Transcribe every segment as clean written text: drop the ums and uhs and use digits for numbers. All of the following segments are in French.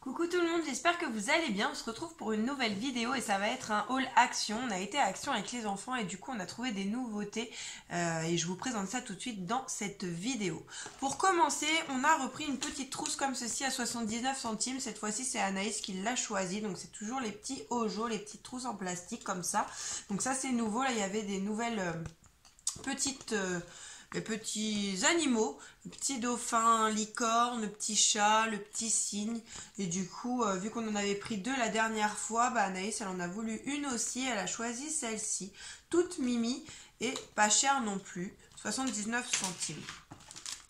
Coucou tout le monde, j'espère que vous allez bien. On se retrouve pour une nouvelle vidéo et ça va être un haul action. On a été à Action avec les enfants et du coup on a trouvé des nouveautés et je vous présente ça tout de suite dans cette vidéo. Pour commencer, on a repris une petite trousse comme ceci à 79 centimes. Cette fois-ci c'est Anaïs qui l'a choisi, donc c'est toujours les petits Ojo, les petites trousses en plastique comme ça. Donc ça c'est nouveau, là il y avait des nouvelles les petits animaux, le petit dauphin, licorne, le petit chat, le petit cygne. Et du coup, vu qu'on en avait pris deux la dernière fois, Anaïs, elle en a voulu une aussi. Elle a choisi celle-ci, toute mimi et pas chère non plus, 79 centimes.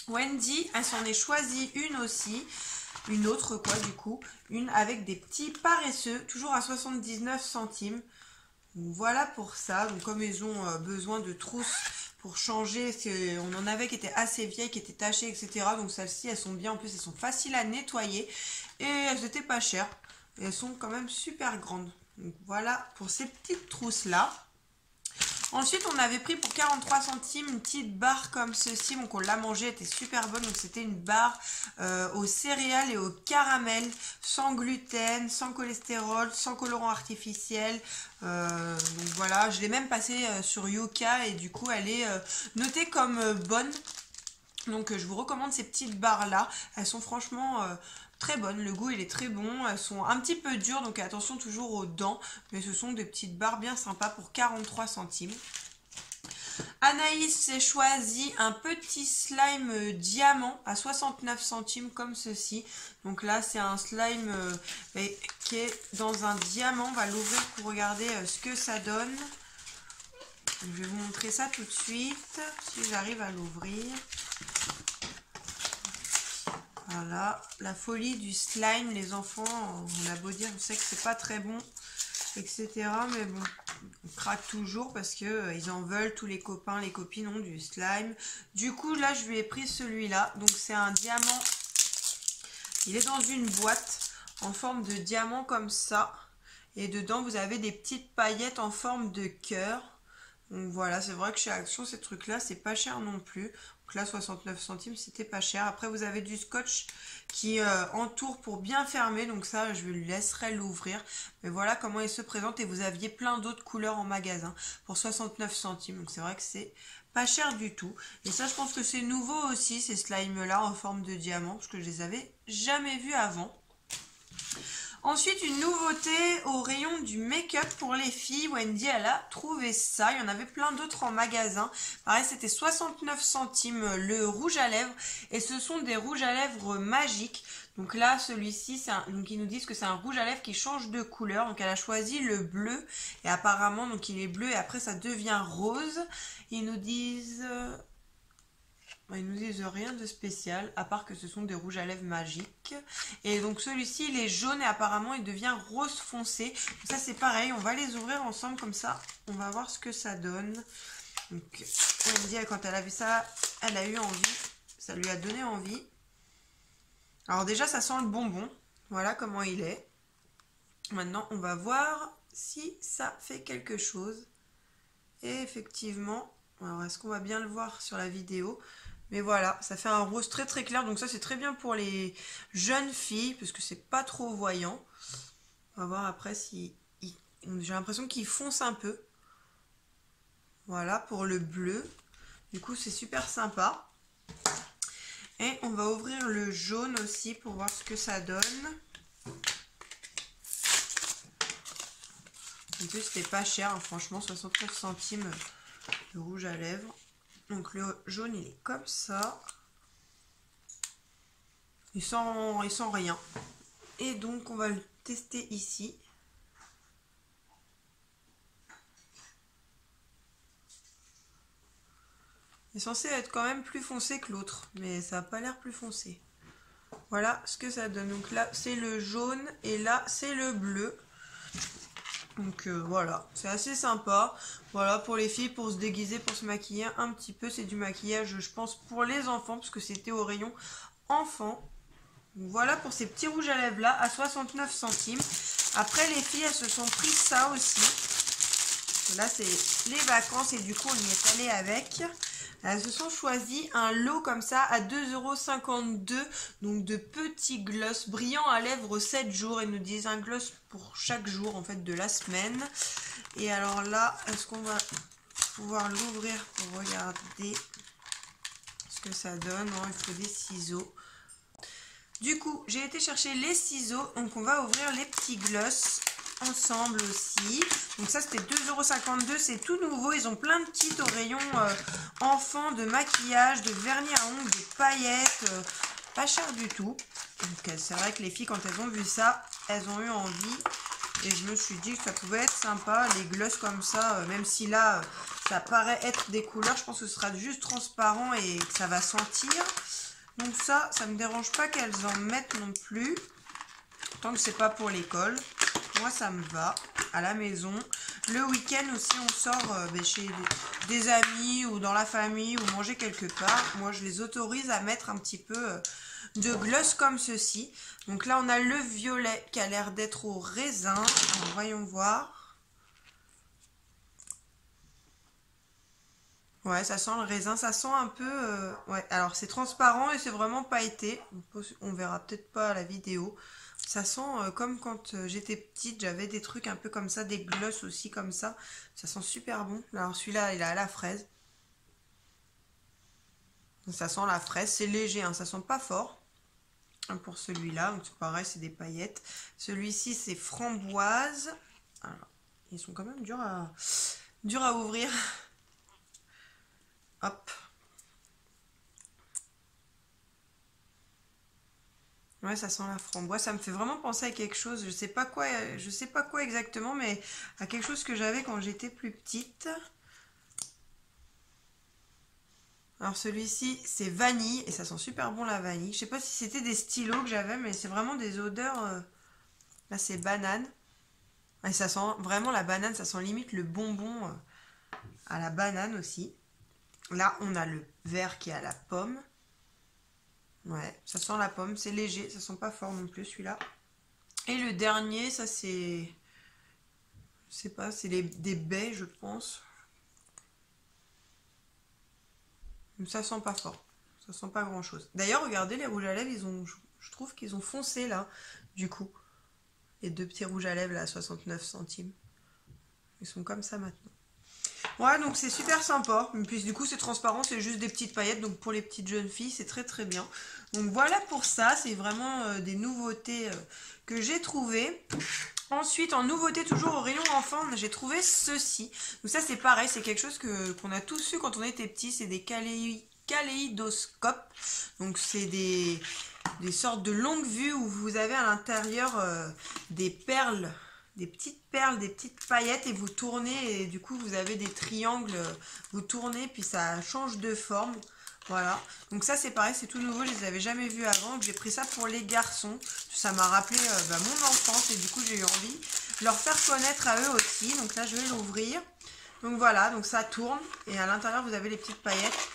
Wendy, elle s'en est choisi une aussi. Une autre quoi du coup, une avec des petits paresseux, toujours à 79 centimes. Donc, voilà pour ça. Donc comme ils ont besoin de trousses pour changer, on en avait qui étaient assez vieilles, qui étaient tachées, etc. Donc celles-ci, elles sont bien. En plus, elles sont faciles à nettoyer et elles étaient pas chères. Et elles sont quand même super grandes. Donc voilà pour ces petites trousses-là. Ensuite, on avait pris pour 43 centimes une petite barre comme ceci. Donc, on l'a mangée, elle était super bonne. Donc, c'était une barre aux céréales et au caramel, sans gluten, sans cholestérol, sans colorant artificiel. Donc, voilà, je l'ai même passée sur Yuka et du coup, elle est notée comme bonne. Donc, je vous recommande ces petites barres-là. Elles sont franchement très bonnes, le goût il est très bon, elles sont un petit peu dures donc attention toujours aux dents, mais ce sont des petites barres bien sympas pour 43 centimes. Anaïs s'est choisi un petit slime diamant à 69 centimes comme ceci. Donc là c'est un slime qui est dans un diamant, on va l'ouvrir pour regarder ce que ça donne. Je vais vous montrer ça tout de suite, si j'arrive à l'ouvrir. Voilà, la folie du slime, les enfants, on a beau dire, on sait que c'est pas très bon, etc. Mais bon, on craque toujours parce que ils en veulent, tous les copains, les copines ont du slime. Du coup, là, je lui ai pris celui-là. Donc, c'est un diamant. Il est dans une boîte en forme de diamant comme ça. Et dedans, vous avez des petites paillettes en forme de cœur. Donc voilà, c'est vrai que chez Action, ces trucs-là, c'est pas cher non plus. Donc là, 69 centimes, c'était pas cher. Après, vous avez du scotch qui entoure pour bien fermer. Donc ça, je lui laisserai l'ouvrir. Mais voilà comment il se présente. Et vous aviez plein d'autres couleurs en magasin pour 69 centimes. Donc c'est vrai que c'est pas cher du tout. Et ça, je pense que c'est nouveau aussi, ces slimes-là en forme de diamant. Parce que je les avais jamais vus avant. Ensuite, une nouveauté au rayon du make-up pour les filles. Wendy, elle a trouvé ça. Il y en avait plein d'autres en magasin. Pareil, c'était 69 centimes le rouge à lèvres. Et ce sont des rouges à lèvres magiques. Donc là, celui-ci, donc ils nous disent que c'est un rouge à lèvres qui change de couleur. Donc elle a choisi le bleu. Et apparemment, donc il est bleu et après ça devient rose. Ils nous disent rien de spécial, à part que ce sont des rouges à lèvres magiques. Et donc celui-ci, il est jaune et apparemment il devient rose foncé. Donc ça c'est pareil, on va les ouvrir ensemble comme ça. On va voir ce que ça donne. Donc elle me dit, quand elle a vu ça, elle a eu envie. Ça lui a donné envie. Alors déjà, ça sent le bonbon. Voilà comment il est. Maintenant, on va voir si ça fait quelque chose. Et effectivement, alors est-ce qu'on va bien le voir sur la vidéo ? Mais voilà, ça fait un rose très très clair. Donc ça c'est très bien pour les jeunes filles. Parce que c'est pas trop voyant. On va voir après si... J'ai l'impression qu'il fonce un peu. Voilà pour le bleu. Du coup c'est super sympa. Et on va ouvrir le jaune aussi pour voir ce que ça donne. En plus c'était pas cher, hein, franchement 69 centimes le rouge à lèvres. Donc le jaune il est comme ça. Il sent rien. Et donc on va le tester ici. Il est censé être quand même plus foncé que l'autre. Mais ça n'a pas l'air plus foncé. Voilà ce que ça donne. Donc là c'est le jaune et là c'est le bleu. Donc voilà, c'est assez sympa. Voilà pour les filles, pour se déguiser, pour se maquiller un petit peu. C'est du maquillage, je pense, pour les enfants, parce que c'était au rayon enfants. Donc voilà pour ces petits rouges à lèvres là, à 69 centimes. Après les filles, elles se sont pris ça aussi. Là c'est les vacances et du coup on y est allé avec. Elles se sont choisies un lot comme ça à 2,52 €, donc de petits gloss brillants à lèvres 7 jours. Ils nous disent un gloss pour chaque jour en fait de la semaine. Et alors là, est-ce qu'on va pouvoir l'ouvrir pour regarder ce que ça donne? Non, il faut des ciseaux. Du coup, j'ai été chercher les ciseaux, donc on va ouvrir les petits gloss ensemble aussi. Donc ça c'était 2,52 €, c'est tout nouveau. Ils ont plein de kits au rayon enfants, de maquillage, de vernis à ongles, de paillettes, pas cher du tout. Donc c'est vrai que les filles, quand elles ont vu ça, elles ont eu envie. Et je me suis dit que ça pouvait être sympa, les gloss comme ça, même si là ça paraît être des couleurs, je pense que ce sera juste transparent et que ça va sentir. Donc ça me dérange pas qu'elles en mettent non plus, tant que c'est pas pour l'école. Moi ça me va, à la maison. Le week-end aussi on sort chez des amis ou dans la famille ou manger quelque part. Moi je les autorise à mettre un petit peu de gloss comme ceci. Donc là on a le violet qui a l'air d'être au raisin. Alors voyons voir. Ouais, ça sent le raisin, ça sent un peu... ouais, alors c'est transparent et c'est vraiment pailleté. On verra peut-être pas à la vidéo. Ça sent comme quand j'étais petite, j'avais des trucs un peu comme ça, des gloss aussi comme ça. Ça sent super bon. Alors celui-là, il a la fraise. Donc, ça sent la fraise, c'est léger, hein, ça sent pas fort. Pour celui-là, donc c'est pareil, c'est des paillettes. Celui-ci, c'est framboise. Alors, ils sont quand même durs à ouvrir. Hop. Ouais, ça sent la framboise. Ça me fait vraiment penser à quelque chose. Je sais pas quoi exactement, mais à quelque chose que j'avais quand j'étais plus petite. Alors celui-ci, c'est vanille et ça sent super bon la vanille. Je sais pas si c'était des stylos que j'avais, mais c'est vraiment des odeurs. Là, c'est banane. Et ça sent vraiment la banane, ça sent limite le bonbon à la banane aussi. Là, on a le vert qui est à la pomme. Ouais, ça sent la pomme, c'est léger, ça sent pas fort non plus celui-là. Et le dernier, ça c'est... Je sais pas, c'est des baies, je pense. Ça sent pas fort, ça sent pas grand-chose. D'ailleurs, regardez les rouges à lèvres, je trouve qu'ils ont foncé là, du coup. Les deux petits rouges à lèvres là, à 69 centimes. Ils sont comme ça maintenant. Ouais, donc c'est super sympa. Et puis du coup, c'est transparent, c'est juste des petites paillettes. Donc pour les petites jeunes filles, c'est très très bien. Donc voilà pour ça. C'est vraiment des nouveautés que j'ai trouvées. Ensuite, en nouveauté, toujours au rayon enfant, j'ai trouvé ceci. Donc ça, c'est pareil. C'est quelque chose qu'on a tous eu quand on était petits. C'est des kaléidoscopes. Donc c'est des sortes de longues vues où vous avez à l'intérieur des perles. Des petites perles, des petites paillettes et vous tournez et du coup vous avez des triangles, vous tournez puis ça change de forme. Voilà, donc ça c'est pareil, c'est tout nouveau, je les avais jamais vus avant. J'ai pris ça pour les garçons, ça m'a rappelé mon enfance et du coup j'ai eu envie de leur faire connaître à eux aussi. Donc là je vais l'ouvrir. Donc voilà, donc ça tourne et à l'intérieur vous avez les petites paillettes.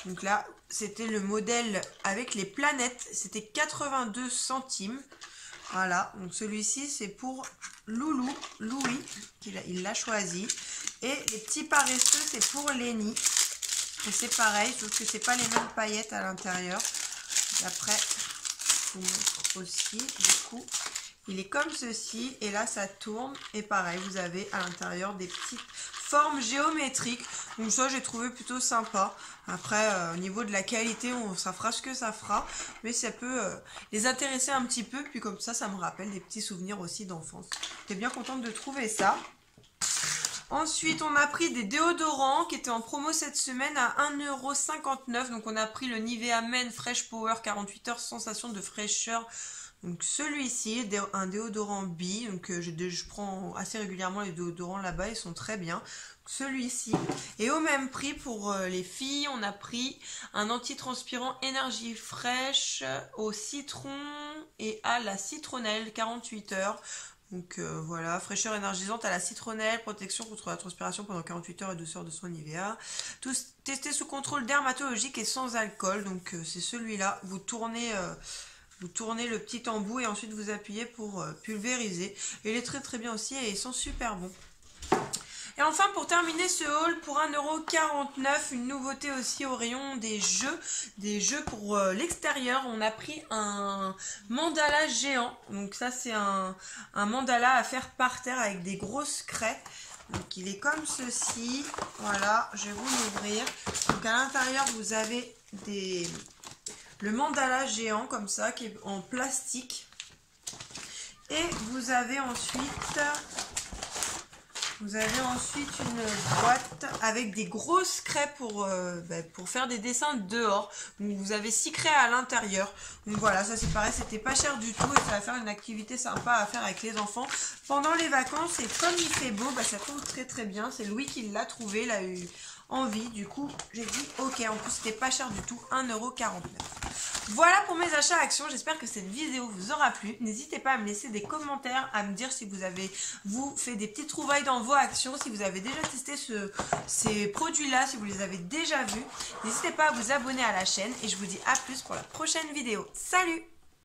Donc là c'était le modèle avec les planètes, c'était 82 centimes. Voilà, donc celui-ci c'est pour Louis, il l'a choisi. Et les petits paresseux c'est pour Lenny. Et c'est pareil, sauf que c'est pas les mêmes paillettes à l'intérieur. Après, je vous montre aussi, du coup, il est comme ceci. Et là ça tourne et pareil, vous avez à l'intérieur des petites formes géométriques. Donc ça j'ai trouvé plutôt sympa. Après au niveau de la qualité, ça fera ce que ça fera, mais ça peut les intéresser un petit peu, puis comme ça me rappelle des petits souvenirs aussi d'enfance. J'étais bien contente de trouver ça. Ensuite on a pris des déodorants qui étaient en promo cette semaine à 1,59 €. Donc on a pris le Nivea Men Fresh Power 48 heures sensation de fraîcheur. Donc celui-ci, un déodorant Bi, donc je prends assez régulièrement les déodorants là-bas, ils sont très bien. Celui-ci, et au même prix pour les filles, on a pris un antitranspirant énergie fraîche au citron et à la citronnelle 48 heures. Donc voilà, fraîcheur énergisante à la citronnelle, protection contre la transpiration pendant 48 heures et douceur de soin Nivea. Tout testé sous contrôle dermatologique et sans alcool, donc c'est celui-là, vous tournez le petit embout et ensuite vous appuyez pour pulvériser. Et il est très très bien aussi et ils sont super bons. Et enfin, pour terminer ce haul, pour 1,49 €, une nouveauté aussi au rayon des jeux pour l'extérieur. On a pris un mandala géant. Donc ça, c'est un mandala à faire par terre avec des grosses craies. Donc il est comme ceci. Voilà, je vais vous l'ouvrir. Donc à l'intérieur, vous avez le mandala géant comme ça, qui est en plastique. Et vous avez ensuite une boîte avec des grosses craies pour faire des dessins dehors. Donc vous avez 6 craies à l'intérieur. Donc voilà, ça c'est pareil, c'était pas cher du tout et ça va faire une activité sympa à faire avec les enfants pendant les vacances. Et comme il fait beau, ça trouve très très bien. C'est Louis qui l'a trouvé, il a eu envie. Du coup, j'ai dit ok, en plus c'était pas cher du tout, 1,49 €. Voilà pour mes achats actions, j'espère que cette vidéo vous aura plu. N'hésitez pas à me laisser des commentaires, à me dire si vous avez fait des petites trouvailles dans vos actions, si vous avez déjà testé ces produits-là, si vous les avez déjà vus. N'hésitez pas à vous abonner à la chaîne et je vous dis à plus pour la prochaine vidéo. Salut!